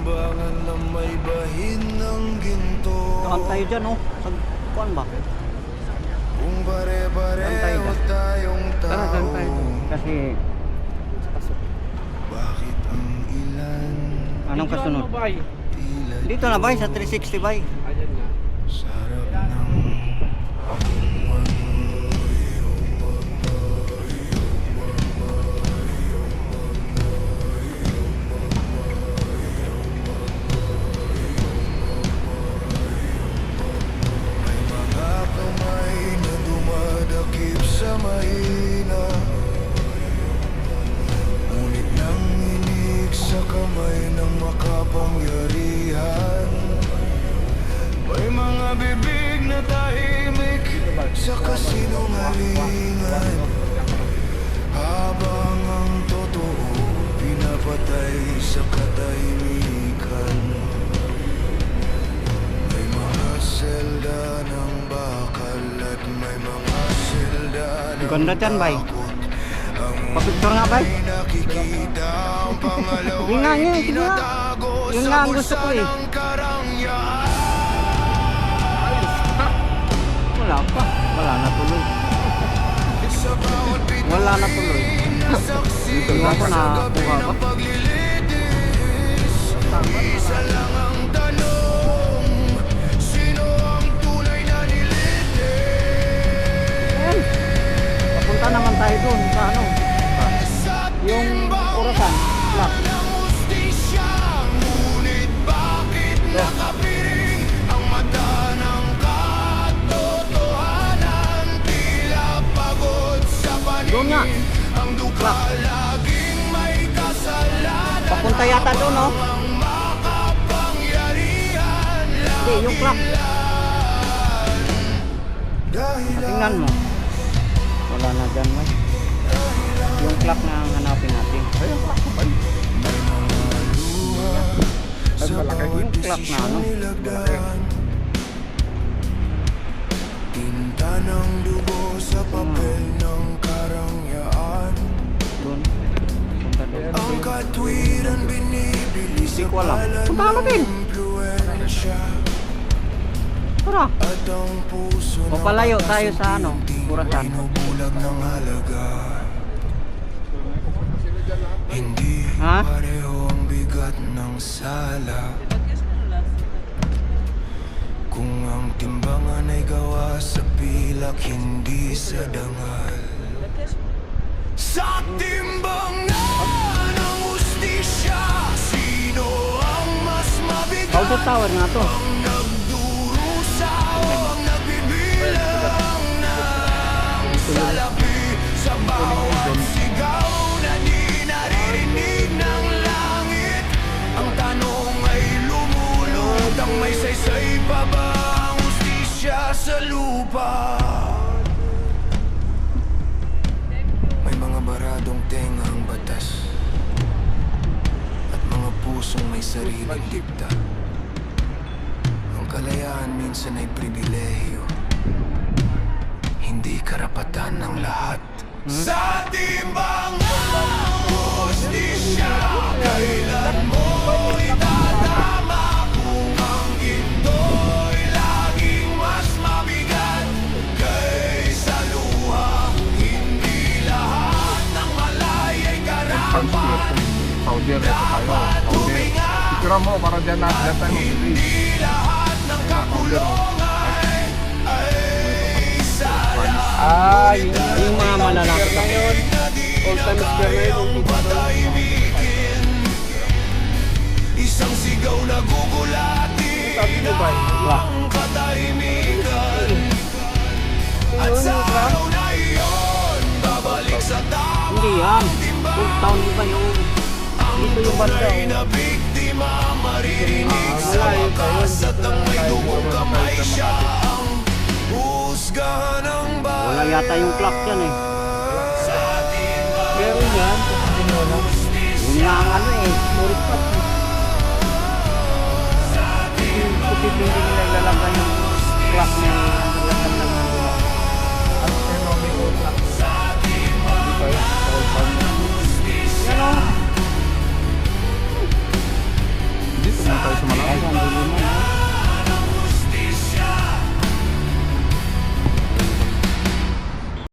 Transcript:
timbangan na may bahin ng ginto. Saan tayo dyan, oh? Saan? Kuan ba? Kung pare-pareho tayong tao, Kasi, bakit ang ilan anong kasunod? tila Dito na ba? Sa 360 ba? sarap ng may mga kamay na dumadakip sa mahina, ngunit nanginig sa kamay ng makapangyarihan. May mga bibig na tahimik sa kasinungalingan, habang ang totoo pinapatay sa katahimikan. May mga selda ng bakal at may mga selda ng Ganda dyan, bay. takot. Ang Papicture nga, bay. may nakikita, ang pangalawa Yun nga, ay yun, sige nga. tinatago Yun sa nga ang gusto bulsa ko, eh. ng karangyaan. Wala pa. Wala na tuloy. Sa bawat bituin Wala na tuloy. na saksi Iwan ko na sa gabi kuha ng ba? paglilitis, isa lang ang tanong, sino ang tunay na nilitis? Papunta naman tayo doon sa ano? Yung Orasan. Black. Ng hustisya, ngunit bakit nakapiring ang mata ng katotohanan? Tila pagod sa Doon nga. paningin, ang duka laging may kasalanan. Papunta yata doon, no? Ang makapangyarihan Hindi, yung clock. dahilan. Tingnan mo. Wala na dyan, may. Yung clock na ang hanapin natin. Ayun, ako ba? Sa malaki. bawat Yung clock na ano? desisyon nilagdaan, tinta ng dugo sa papel ng karangyaan. Doon. Punta doon. Ang katwiran binibili sa Hindi ko alam. pala Punta ka natin. ng impluensya, Tara. at ang puso O ng palayo tayo sa ano? pagkasunting Orasan. binubulag ng halaga. Hindi Ha? pareho ang bigat ng sala, kung ang timbangan ay gawa sa pilak, hindi sa dangal. Sa timbangan ng hustisya, sino ang mas mabigat? Auto tower nga to. Ang nagdurusa o ang nagbibilang ng salapi sa bawat sigaw na di naririnig ng langit? Ang tanong ay lumulutang, may saysay pa ba ang hustisya sa lupa? May mga baradong tenga ang batas, at mga pusong may sariling dikta. Ang kalayaan minsan ay pribilehiyo, hindi karapatan ng lahat. Sa timbangan hustisya, kailan mo itatama? Kung ang ginto'y laging mas mabigat kaysa luha, hindi lahat ng malay ay karapat. Saudi Arabia tayo. Saudi. Picture mo para dyan na dyan tayo. Hindi lahat ng kakulungan ay sarap. Yung mga malalapit ako. All-time square patahimikin, isang sigaw na gugulatin ang katahimikan. At sa araw na iyon, babalik sa tao. Hindi yan. Old town iba yung... Dito yung banda. Tunay na biktima, maririnig sa wakas, at ang may dugong kamay siya ang husgahan ng bayan. Wala yata yung clock yan eh. Sa ating Meron yan. Yun nga ang ano eh. Murit pa. Yung puti hindi nila ilalagay yung clock niya.